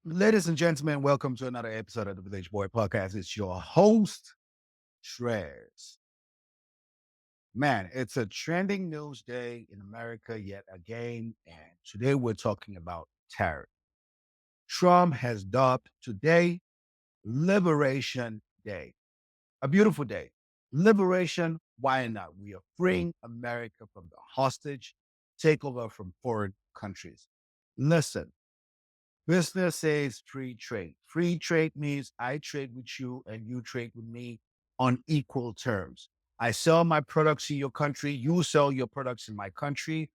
Ladies and gentlemen, welcome to another episode of the Village Boy Podcast. It's your host, Shrez. Man, it's a trending news day in America yet again, and today we're talking about tariff. Trump has dubbed today Liberation Day, a beautiful day. Liberation, why not? We are freeing America from the hostage takeover from foreign countries. Listen, business says free trade. Free trade means I trade with you and you trade with me on equal terms. I sell my products in your country. You sell your products in my country.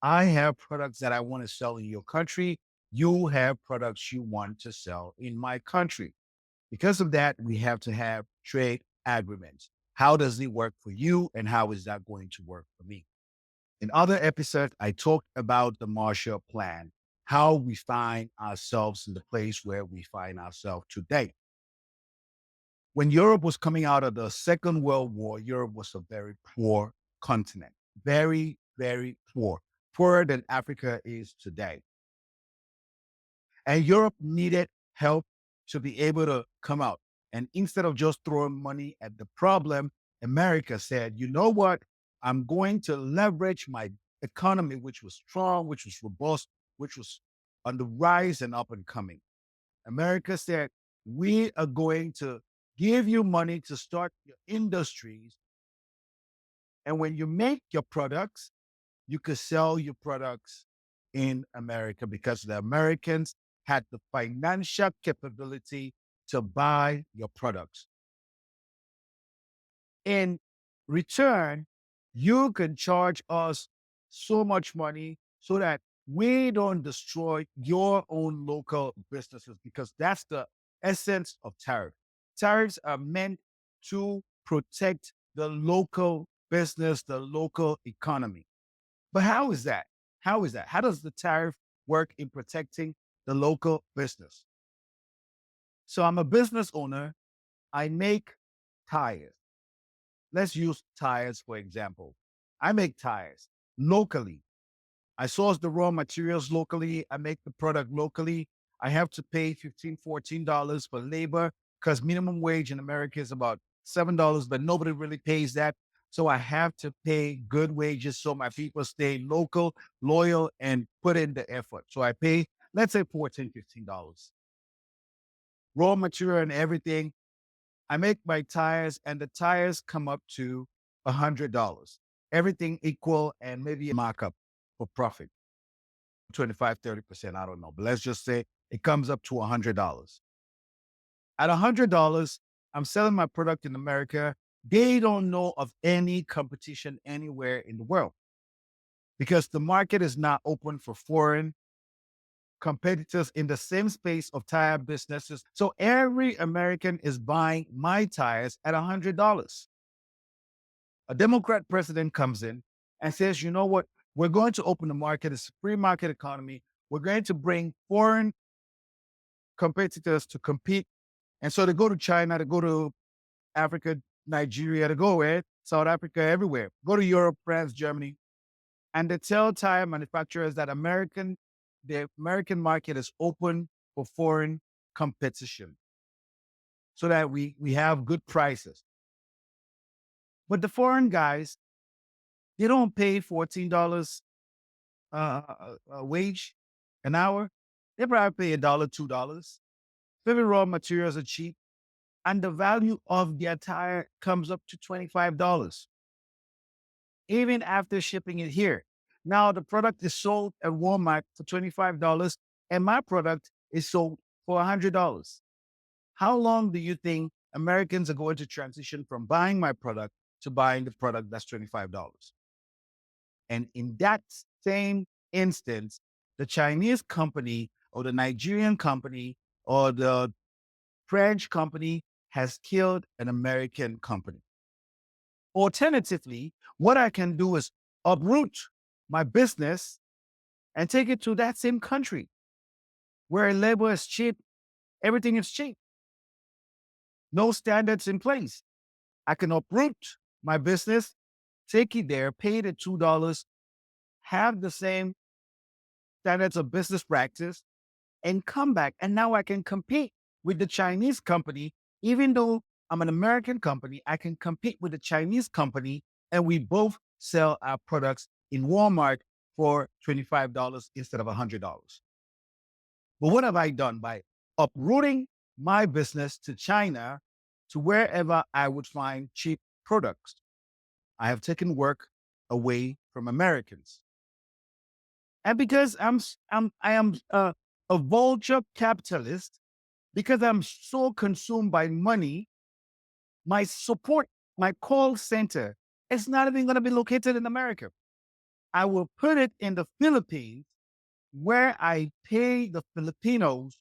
I have products that I want to sell in your country. You have products you want to sell in my country. Because of that, we have to have trade agreements. How does it work for you and how is that going to work for me? In other episodes, I talked about the Marshall Plan, how we find ourselves in the place where we find ourselves today. When Europe was coming out of the Second World War, Europe was a very poor continent, very, very poor, poorer than Africa is today. And Europe needed help to be able to come out. And instead of just throwing money at the problem, America said, you know what? I'm going to leverage my economy, which was strong, which was robust, which was on the rise and up and coming. America said, we are going to give you money to start your industries. And when you make your products, you could sell your products in America because the Americans had the financial capability to buy your products. In return, you can charge us so much money so that we don't destroy your own local businesses because that's the essence of tariff. Tariffs are meant to protect the local business, the local economy. But how is that? How is that? How does the tariff work in protecting the local business? So I'm a business owner. I make tires. Let's use tires for example. I make tires locally. I source the raw materials locally. I make the product locally. I have to pay $15, $14 for labor because minimum wage in America is about $7, but nobody really pays that. So I have to pay good wages so my people stay local, loyal, and put in the effort. So I pay, let's say $14, $15. Raw material and everything. I make my tires and the tires come up to $100. Everything equal and maybe a markup for profit. 25, 30%, I don't know. But let's just say it comes up to $100. At $100, I'm selling my product in America. They don't know of any competition anywhere in the world because the market is not open for foreign competitors in the same space of tire businesses. So every American is buying my tires at $100. A Democrat president comes in and says, you know what? We're going to open the market. It's a free market economy. We're going to bring foreign competitors to compete. And so they go to China, they go to Africa, Nigeria, they go where? South Africa, everywhere. Go to Europe, France, Germany. And they tell tire manufacturers that the American market is open for foreign competition so that we have good prices. But the foreign guys, they don't pay $14 a wage an hour. They probably pay $1, $2. Maybe raw materials are cheap. And the value of their tire comes up to $25, even after shipping it here. Now the product is sold at Walmart for $25 and my product is sold for $100. How long do you think Americans are going to transition from buying my product to buying the product that's $25? And in that same instance, the Chinese company or the Nigerian company or the French company has killed an American company. Alternatively, what I can do is uproot my business and take it to that same country where labor is cheap, everything is cheap, no standards in place. I can uproot my business, take it there, pay the $2, have the same standards of business practice, and come back. And now I can compete with the Chinese company, even though I'm an American company, I can compete with the Chinese company and we both sell our products in Walmart for $25 instead of $100. But what have I done by uprooting my business to China to wherever I would find cheap products? I have taken work away from Americans. And because I am a vulture capitalist, because I'm so consumed by money, my support, my call center is not even going to be located in America. I will put it in the Philippines where I pay the Filipinos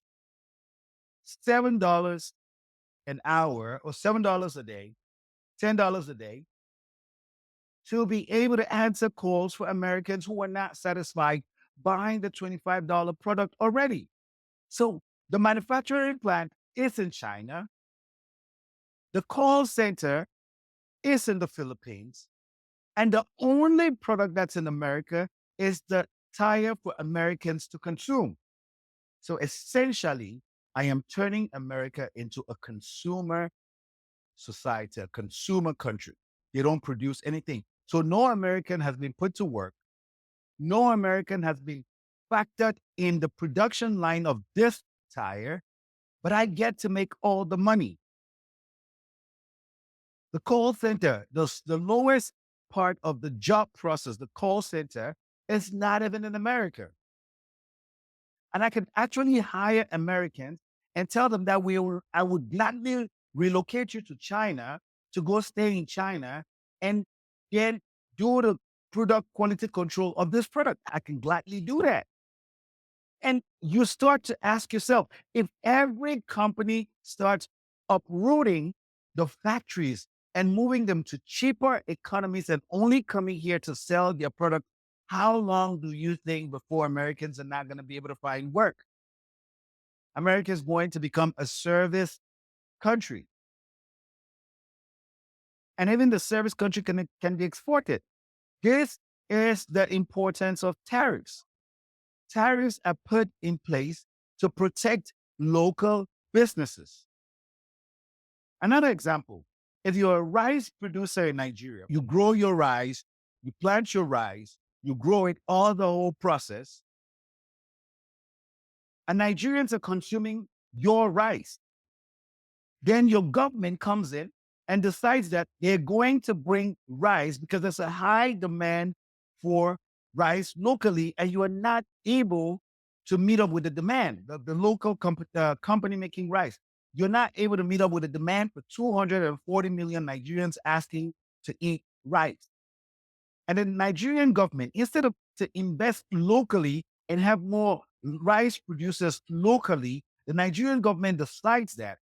$7 an hour or $7 a day, $10 a day to be able to answer calls for Americans who are not satisfied buying the $25 product already. So the manufacturing plant is in China. The call center is in the Philippines. And the only product that's in America is the tire for Americans to consume. So essentially, I am turning America into a consumer society, a consumer country. They don't produce anything. So no American has been put to work. No American has been factored in the production line of this tire, but I get to make all the money. The call center, the lowest part of the job process, the call center, is not even in America. And I could actually hire Americans and tell them that I would gladly relocate you to China to go stay in China and then do the product quality control of this product. I can gladly do that. And you start to ask yourself, if every company starts uprooting the factories and moving them to cheaper economies and only coming here to sell their product, how long do you think before Americans are not going to be able to find work? America is going to become a service country. And even the service country can be exported. This is the importance of tariffs. Tariffs are put in place to protect local businesses. Another example, if you're a rice producer in Nigeria, you grow your rice, you plant your rice, you grow it, all the whole process, and Nigerians are consuming your rice. Then your government comes in and decides that they're going to bring rice because there's a high demand for rice locally, and you are not able to meet up with the demand. The local company making rice, you're not able to meet up with the demand for 240 million Nigerians asking to eat rice. And the Nigerian government, instead of to invest locally and have more rice producers locally, the Nigerian government decides that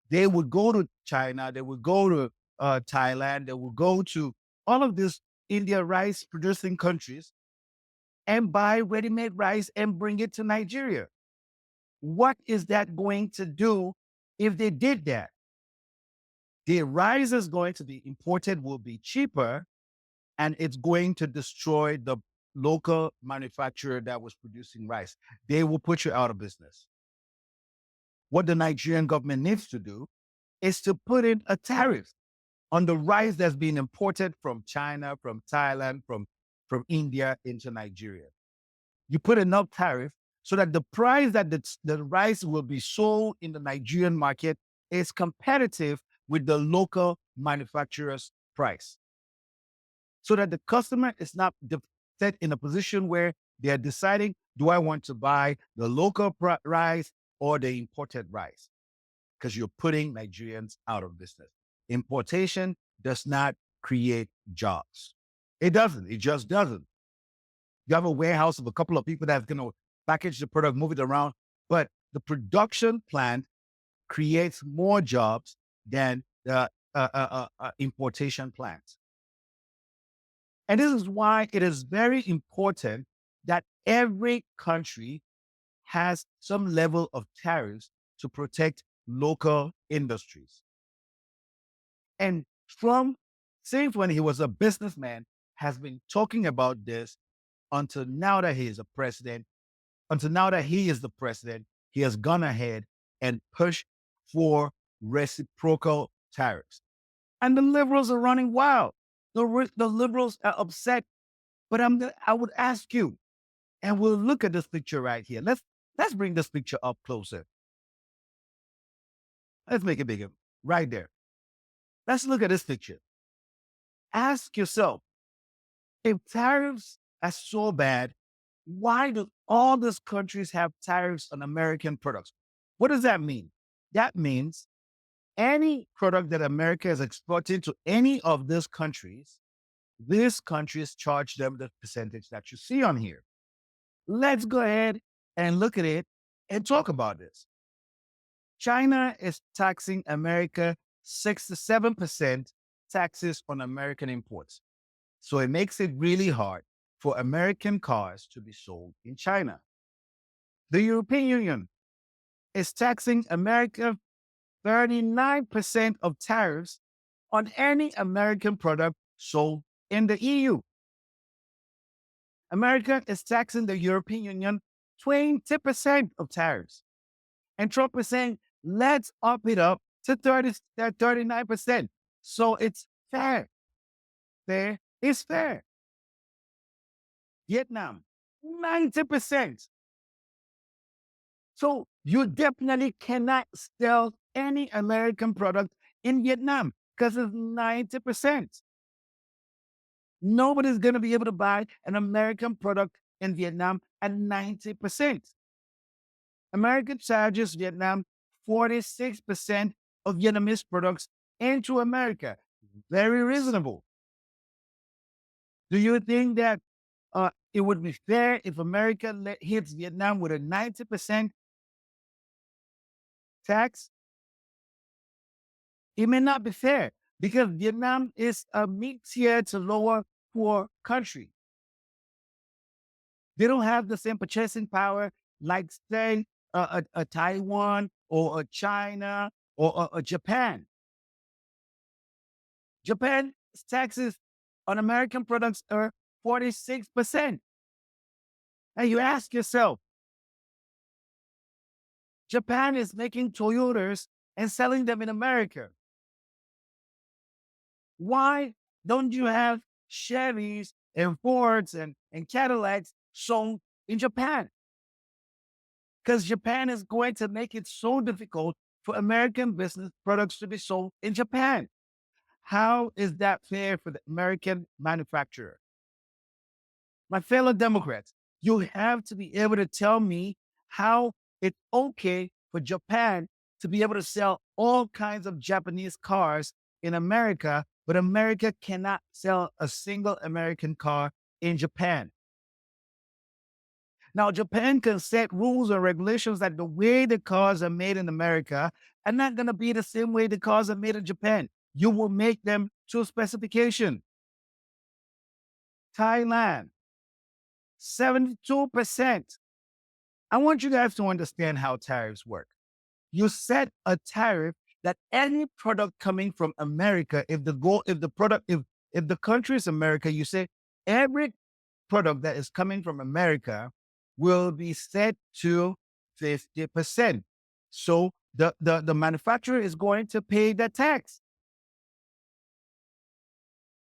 they would go to China, they would go to Thailand, they would go to all of these India rice producing countries and buy ready-made rice and bring it to Nigeria. What is that going to do if they did that? The rice is going to be imported, will be cheaper, and it's going to destroy the local manufacturer that was producing rice. They will put you out of business. What the Nigerian government needs to do is to put in a tariff on the rice that's being imported from China, from Thailand, from India into Nigeria. You put enough tariff so that the price that the rice will be sold in the Nigerian market is competitive with the local manufacturer's price. So that the customer is not set in a position where they are deciding, do I want to buy the local rice or the imported rice? Because you're putting Nigerians out of business. Importation does not create jobs. It doesn't. It just doesn't. You have a warehouse of a couple of people that's going to package the product, move it around, but the production plant creates more jobs than the importation plant. And this is why it is very important that every country has some level of tariffs to protect local industries. And Trump, since when he was a businessman, has been talking about this until now that he is a president, until now that he is the president. he has gone ahead and pushed for reciprocal tariffs. And the liberals are running wild. The liberals are upset. But I would ask you, and we'll look at this picture right here. Let's bring this picture up closer. Let's make it bigger. Right there. Let's look at this picture. Ask yourself, if tariffs are so bad, why do all these countries have tariffs on American products? What does that mean? That means any product that America is exporting to any of these countries charge them the percentage that you see on here. Let's go ahead and look at it and talk about this. China is taxing America 67% taxes on American imports. So it makes it really hard for American cars to be sold in China. The European Union is taxing America 39% of tariffs on any American product sold in the EU. America is taxing the European Union 20% of tariffs. And Trump is saying, let's up it up to 39%. So it's fair. Fair is fair. Vietnam, 90%. So you definitely cannot sell any American product in Vietnam because it's 90%. Nobody's going to be able to buy an American product in Vietnam at 90%. America charges Vietnam 46% of Vietnamese products into America. Very reasonable. Do you think that it would be fair if America hits Vietnam with a 90% tax? It may not be fair because Vietnam is a mid-tier to lower poor country. They don't have the same purchasing power like, say, a Taiwan or a China or a Japan. Japan's taxes on American products are 46%. And you ask yourself, Japan is making Toyotas and selling them in America. Why don't you have Chevys and Fords and Cadillacs sold in Japan? Because Japan is going to make it so difficult for American business products to be sold in Japan. How is that fair for the American manufacturer? My fellow Democrats, you have to be able to tell me how it's okay for Japan to be able to sell all kinds of Japanese cars in America, but America cannot sell a single American car in Japan. Now, Japan can set rules or regulations that the way the cars are made in America are not going to be the same way the cars are made in Japan. You will make them to specification. Thailand, 72%. I want you guys to understand how tariffs work. You set a tariff that any product coming from America, if the country is America, you say every product that is coming from America will be set to 50%. So the manufacturer is going to pay the tax.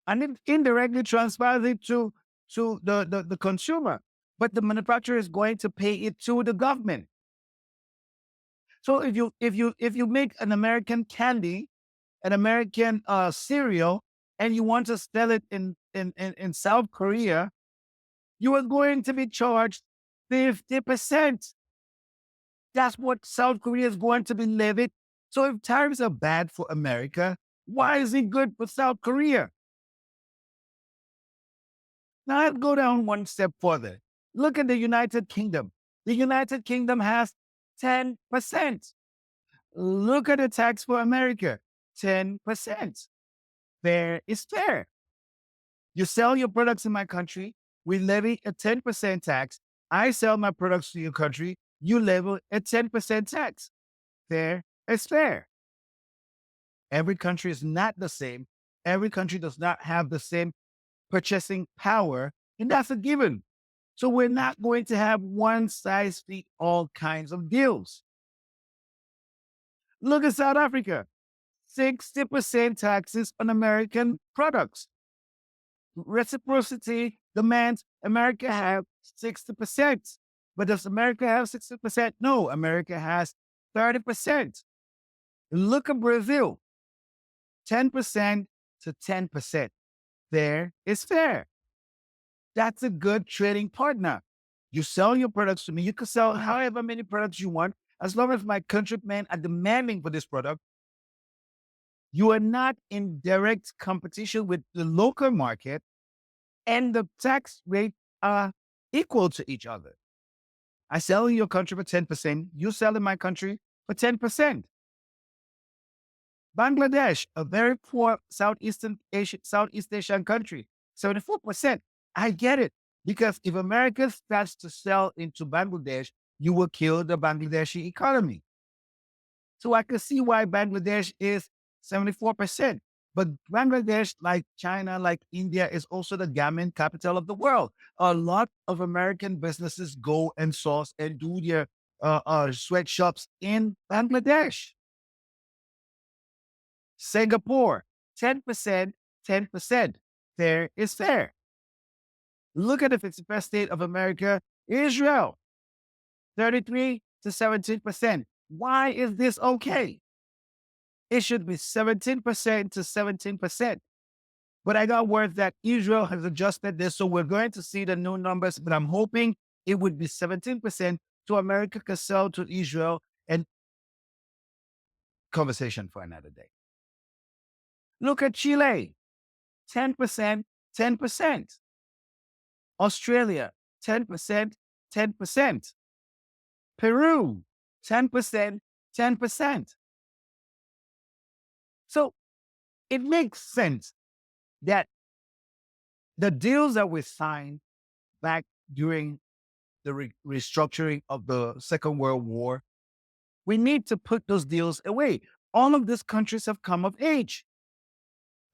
And it indirectly transfers it to the consumer. But the manufacturer is going to pay it to the government. So if you make an American candy, an American cereal, and you want to sell it in South Korea, you are going to be charged 50%. That's what South Korea is going to be levied. So if tariffs are bad for America, why is it good for South Korea? Now let's go down one step further. Look at the United Kingdom. The United Kingdom has 10%. Look at the tax for America, 10%. Fair is fair. You sell your products in my country, we levy a 10% tax. I sell my products to your country, you levy a 10% tax. Fair is fair. Every country is not the same. Every country does not have the same purchasing power, and that's a given. So we're not going to have one size fit all kinds of deals. Look at South Africa, 60% taxes on American products. Reciprocity demands America have 60%. But does America have 60%? No, America has 30%. Look at Brazil, 10% to 10%. Fair is fair. That's a good trading partner. You sell your products to me. You can sell however many products you want. As long as my countrymen are demanding for this product, you are not in direct competition with the local market, and the tax rates are equal to each other. I sell in your country for 10%. You sell in my country for 10%. Bangladesh, a very poor Southeast Asian country, 74%. I get it. Because if America starts to sell into Bangladesh, you will kill the Bangladeshi economy. So I can see why Bangladesh is 74%. But Bangladesh, like China, like India, is also the garment capital of the world. A lot of American businesses go and source and do their sweatshops in Bangladesh. Singapore, 10%, 10%. Fair is fair. Look at the 51st state of America, Israel, 33 to 17%. Why is this okay? It should be 17% to 17%. But I got word that Israel has adjusted this, so we're going to see the new numbers, but I'm hoping it would be 17% to America can sell to Israel, and conversation for another day. Look at Chile, 10%, 10%. Australia, 10%, 10%. Peru, 10%, 10%. So it makes sense that the deals that we signed back during the restructuring of the Second World War, we need to put those deals away. All of these countries have come of age.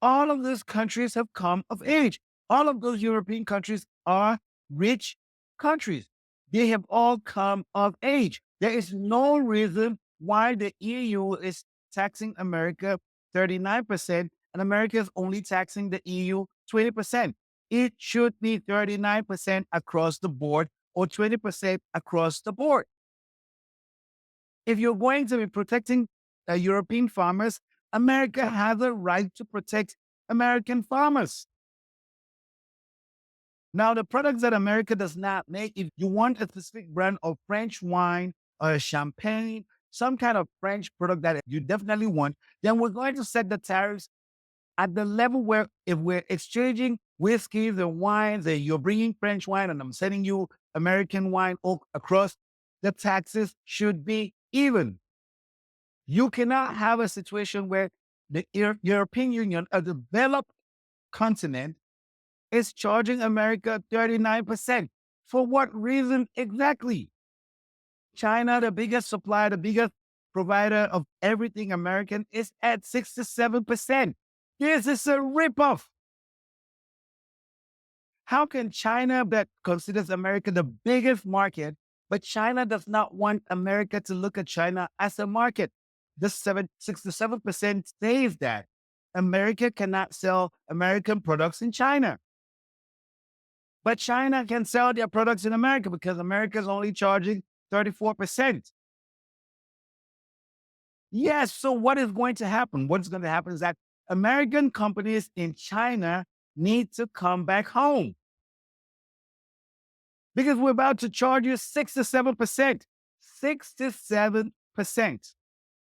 All of these countries have come of age. All of those European countries are rich countries. They have all come of age. There is no reason why the EU is taxing America 39% and America is only taxing the EU 20%. It should be 39% across the board or 20% across the board. If you're going to be protecting European farmers, America has a right to protect American farmers. Now, the products that America does not make, if you want a specific brand of French wine or champagne, some kind of French product that you definitely want, then we're going to set the tariffs at the level where if we're exchanging whiskeys and wines and you're bringing French wine and I'm sending you American wine all across, the taxes should be even. You cannot have a situation where the European Union, a developed continent, is charging America 39%. For what reason exactly? China, the biggest supplier, the biggest provider of everything American, is at 67%. This is a ripoff. How can China, that considers America the biggest market, but China does not want America to look at China as a market? The 67% says that America cannot sell American products in China. But China can sell their products in America because America is only charging 34%. Yes, so what is going to happen? What's going to happen is that American companies in China need to come back home because we're about to charge you 67%. 67%.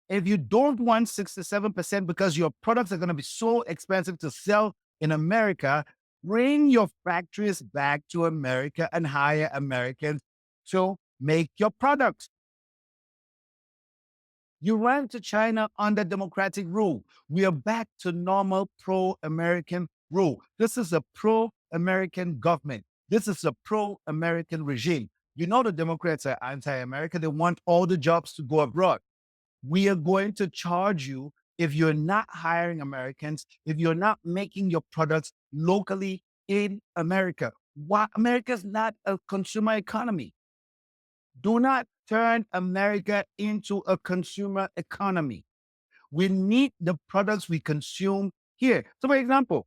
If you don't want 67% because your products are going to be so expensive to sell in America, bring your factories back to America and hire Americans to make your products. You ran to China under democratic rule. We are back to normal pro-American rule. This is a pro-American government. This is a pro-American regime. You know the Democrats are anti-America. They want all the jobs to go abroad. We are going to charge you if you're not hiring Americans, if you're not making your products locally in America. Why America's not a consumer economy? Do not turn America into a consumer economy. We need the products we consume here. So, for example,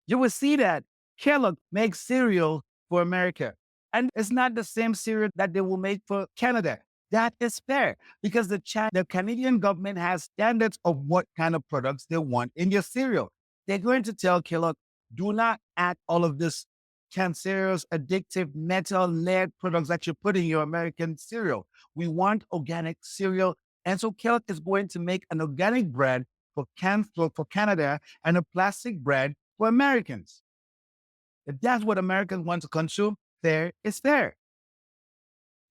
you will see that Kellogg makes cereal for America. And it's not the same cereal that they will make for Canada. That is fair because the Canadian government has standards of what kind of products they want in your cereal. They're going to tell Kellogg, do not add all of this cancerous, addictive, metal, lead products that you put in your American cereal. We want organic cereal. And so Kellogg is going to make an organic bread for Canada and a plastic bread for Americans. If that's what Americans want to consume, fair is fair.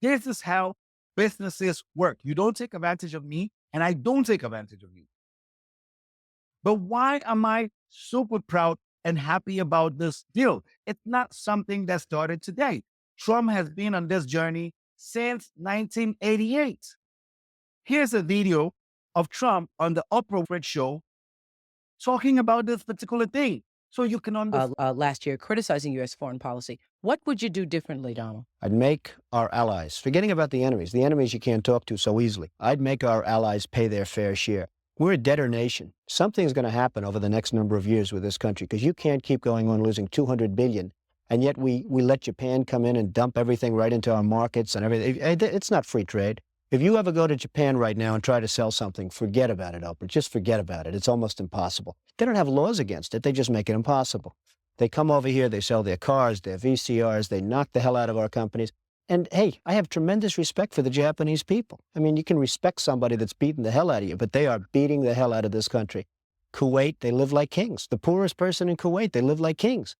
This is how businesses work. You don't take advantage of me, and I don't take advantage of you. But why am I super proud and happy about this deal? It's not something that started today. Trump has been on this journey since 1988. Here's a video of Trump on the Oprah Winfrey show talking about this particular thing so you can understand. Last year criticizing U.S. foreign policy. What would you do differently, Donald? I'd make our allies, forgetting about the enemies you can't talk to so easily. I'd make our allies pay their fair share. We're a debtor nation. Something's going to happen over the next number of years with this country because you can't keep going on losing $200 billion. And yet we let Japan come in and dump everything right into our markets and everything. It's not free trade. If you ever go to Japan right now and try to sell something, forget about it, Oprah. Just forget about it. It's almost impossible. They don't have laws against it. They just make it impossible. They come over here, they sell their cars, their VCRs, they knock the hell out of our companies. And hey, I have tremendous respect for the Japanese people. I mean, you can respect somebody that's beating the hell out of you, but they are beating the hell out of this country. Kuwait, they live like kings. The poorest person in Kuwait, they live like kings.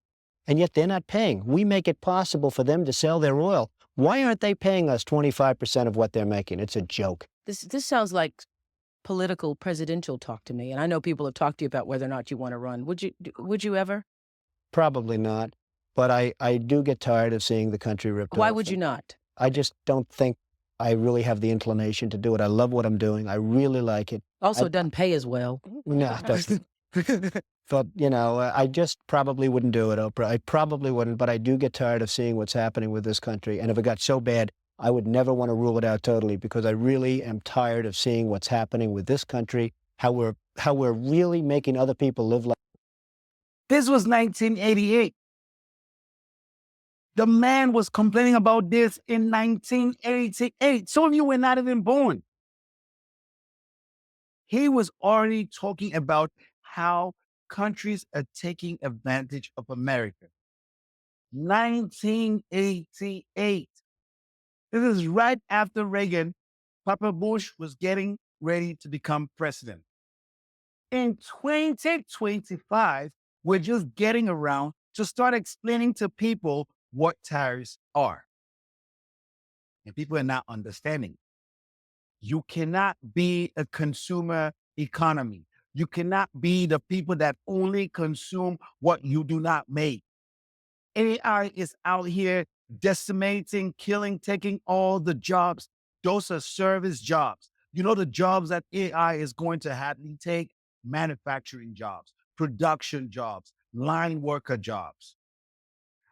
And yet they're not paying. We make it possible for them to sell their oil. Why aren't they paying us 25% of what they're making? It's a joke. This sounds like political presidential talk to me. And I know people have talked to you about whether or not you want to run. Would you ever? Probably not. But I do get tired of seeing the country ripped off. Why would you not? I just don't think I really have the inclination to do it. I love what I'm doing. I really like it. Also, it doesn't pay as well. No, it doesn't. But, I just probably wouldn't do it, Oprah. I probably wouldn't, but I do get tired of seeing what's happening with this country. And if it got so bad, I would never want to rule it out totally because I really am tired of seeing what's happening with this country, how we're really making other people live like. This was 1988. The man was complaining about this in 1988. Some of you were not even born. He was already talking about how countries are taking advantage of America. 1988. This is right after Reagan, Papa Bush was getting ready to become president. In 2025, we're just getting around to start explaining to people what tariffs are. And people are not understanding. You cannot be a consumer economy. You cannot be the people that only consume what you do not make. AI is out here decimating, killing, taking all the jobs. Those are service jobs. You know, the jobs that AI is going to happily take: manufacturing jobs, production jobs, line worker jobs.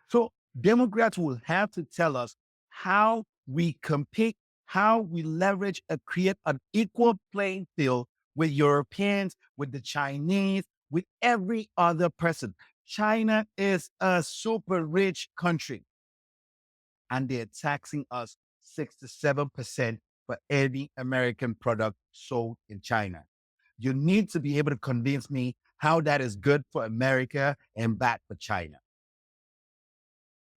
So Democrats will have to tell us how we compete, how we leverage and create an equal playing field with Europeans, with the Chinese, with every other person. China is a super rich country, and they're taxing us 67% for any American product sold in China. You need to be able to convince me how that is good for America and bad for China.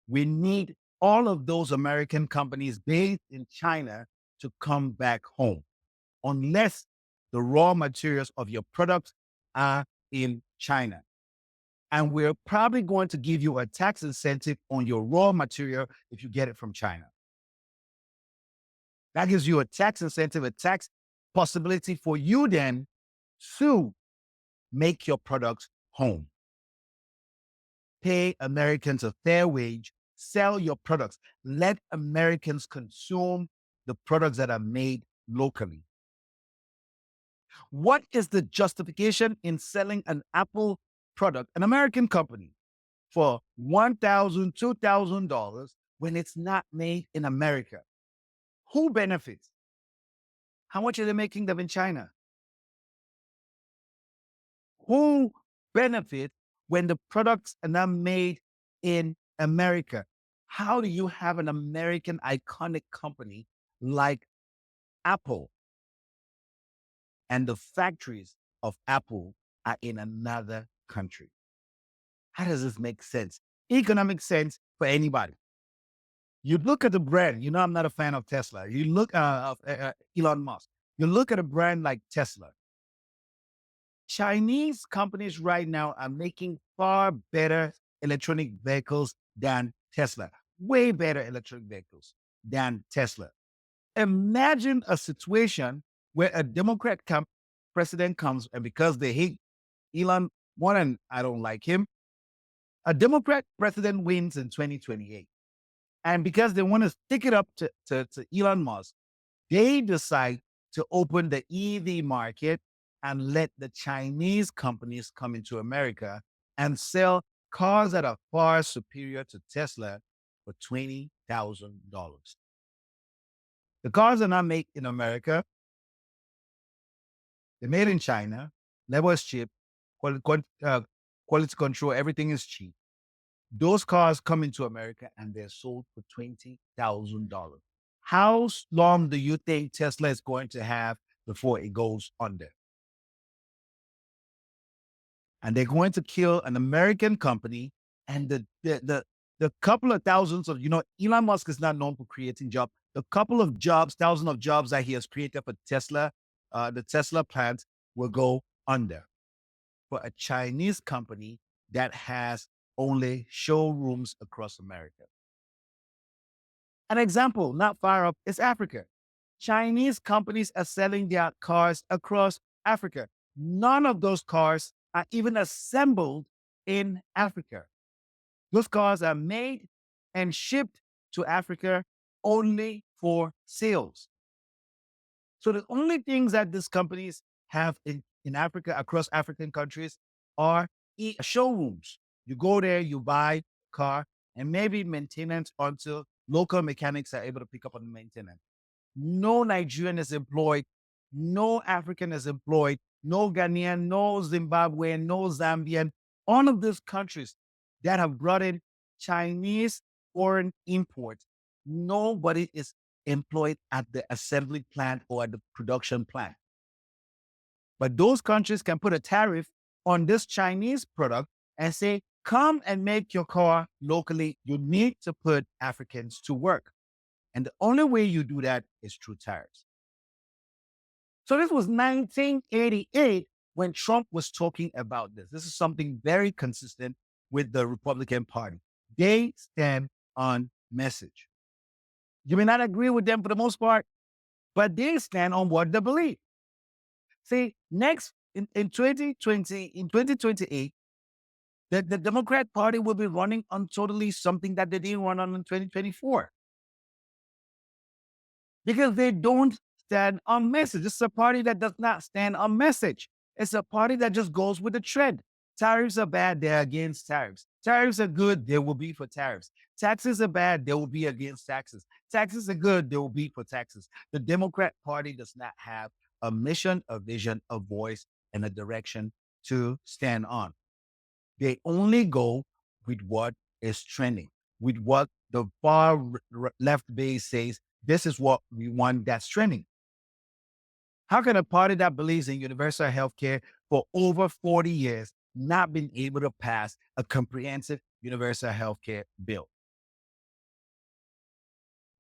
We need all of those American companies based in China to come back home, unless the raw materials of your products are in China. And we're probably going to give you a tax incentive on your raw material if you get it from China. That gives you a tax incentive, a tax possibility for you then to make your products home. Pay Americans a fair wage, sell your products. Let Americans consume the products that are made locally. What is the justification in selling an Apple product, an American company, for $1,000, $2,000 when it's not made in America? Who benefits? How much are they making them in China? Who benefits when the products are not made in America? How do you have an American iconic company like Apple and the factories of Apple are in another country? How does this make sense? Economic sense for anybody. You look at the brand, I'm not a fan of Tesla. You look of Elon Musk. You look at a brand like Tesla. Chinese companies right now are making far better electronic vehicles than Tesla, way better electric vehicles than Tesla. Imagine a situation where a president comes, and because they hate Elon more than I don't like him, a Democrat president wins in 2028. And because they want to stick it up to Elon Musk, they decide to open the EV market and let the Chinese companies come into America and sell cars that are far superior to Tesla for $20,000. The cars are not made in America. They're made in China. Labor is cheap. Quality control, everything is cheap. Those cars come into America and they're sold for $20,000. How long do you think Tesla is going to have before it goes under? And they're going to kill an American company, and the couple of thousands of, Elon Musk is not known for creating jobs. The couple of jobs, thousands of jobs that he has created for Tesla, the Tesla plant will go under for a Chinese company that has only showrooms across America. An example not far up is Africa. Chinese companies are selling their cars across Africa. None of those cars are even assembled in Africa. Those cars are made and shipped to Africa only for sales. So the only things that these companies have in Africa, across African countries, are showrooms. You go there, you buy a car, and maybe maintenance until local mechanics are able to pick up on the maintenance. No Nigerian is employed, no African is employed, no Ghanaian, no Zimbabwean, no Zambian. All of these countries that have brought in Chinese foreign imports, nobody is employed at the assembly plant or at the production plant. But those countries can put a tariff on this Chinese product and say, come and make your car locally. You need to put Africans to work. And the only way you do that is through tariffs. So this was 1988 when Trump was talking about this. This is something very consistent with the Republican Party. They stand on message. You may not agree with them for the most part, but they stand on what they believe. See, next in 2028, the Democrat Party will be running on totally something that they didn't run on in 2024. Because they don't stand on message. It's a party that does not stand on message. It's a party that just goes with the trend. Tariffs are bad, they're against tariffs. Tariffs are good, they will be for tariffs. Taxes are bad, they will be against taxes. Taxes are good, they will be for taxes. The Democrat Party does not have a mission, a vision, a voice, and a direction to stand on. They only go with what is trending, with what the far left base says, this is what we want that's trending. How can a party that believes in universal health care for over 40 years not been able to pass a comprehensive universal health care bill?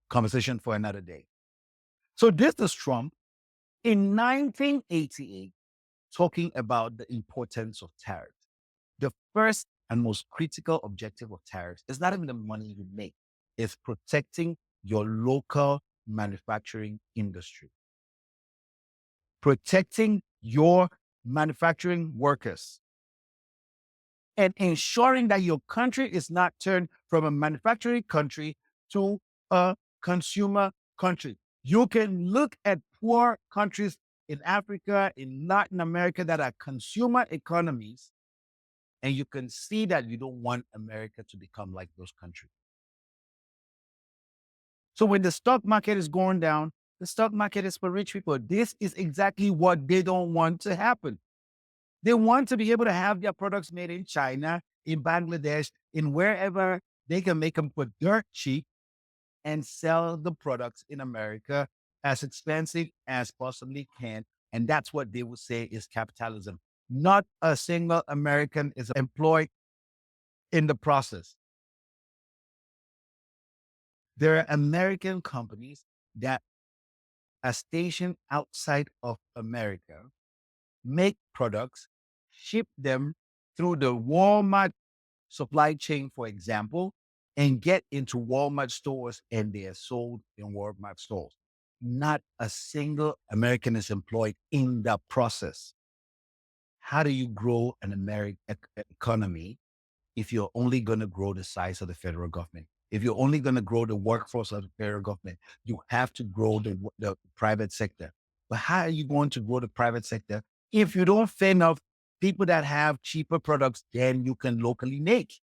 Conversation for another day. So this is Trump in 1988 talking about the importance of tariffs. The first and most critical objective of tariffs is not even the money you make, it's protecting your local manufacturing industry, protecting your manufacturing workers, and ensuring that your country is not turned from a manufacturing country to a consumer country. You can look at poor countries in Africa, in Latin America that are consumer economies, And you can see that you don't want America to become like those countries. So when the stock market is going down, the stock market is for rich people. This is exactly what they don't want to happen. They want to be able to have their products made in China, in Bangladesh, in wherever they can make them for dirt cheap and sell the products in America as expensive as possibly can. And that's what they would say is capitalism. Not a single American is employed in the process. There are American companies that are stationed outside of America, make products, ship them through the Walmart supply chain, for example, and get into Walmart stores and they are sold in Walmart stores. Not a single American is employed in the process. How do you grow an American economy if you're only going to grow the size of the federal government? If you're only going to grow the workforce of the federal government, you have to grow the private sector. But how are you going to grow the private sector if you don't fend off people that have cheaper products than you can locally make?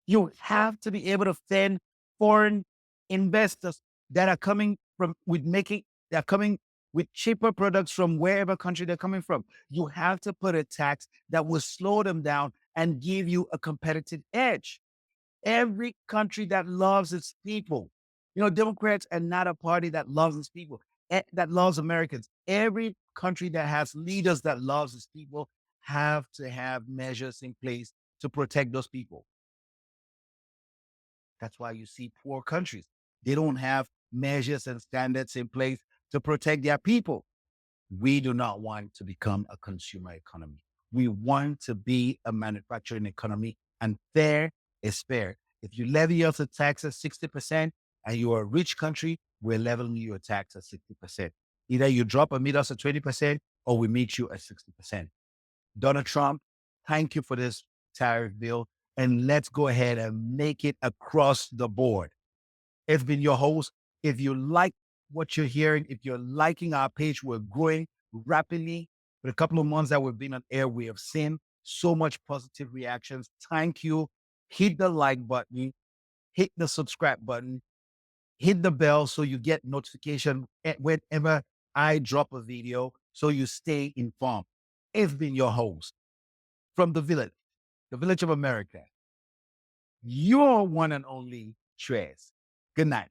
You have to be able to fend foreign investors that are coming from with making they're coming with cheaper products from wherever country they're coming from. You have to put a tax that will slow them down and give you a competitive edge. Every country that loves its people, Democrats are not a party that loves its people, that loves Americans. Every country that has leaders that loves its people have to have measures in place to protect those people. That's why you see poor countries. They don't have measures and standards in place to protect their people. We do not want to become a consumer economy. We want to be a manufacturing economy, and fair is fair. If you levy us a tax at 60% and you're a rich country, we're leveling you a tax at 60%. Either you drop and meet us at 20% or we meet you at 60%. Donald Trump, thank you for this tariff bill. And let's go ahead and make it across the board. It's been your host. If you like what you're hearing, if you're liking our page, we're growing rapidly. For a couple of months that we've been on air, we have seen so much positive reactions. Thank you. Hit the like button, hit the subscribe button, hit the bell so you get notification whenever I drop a video so you stay informed. It's been your host from the village of America, your one and only Trez. Good night.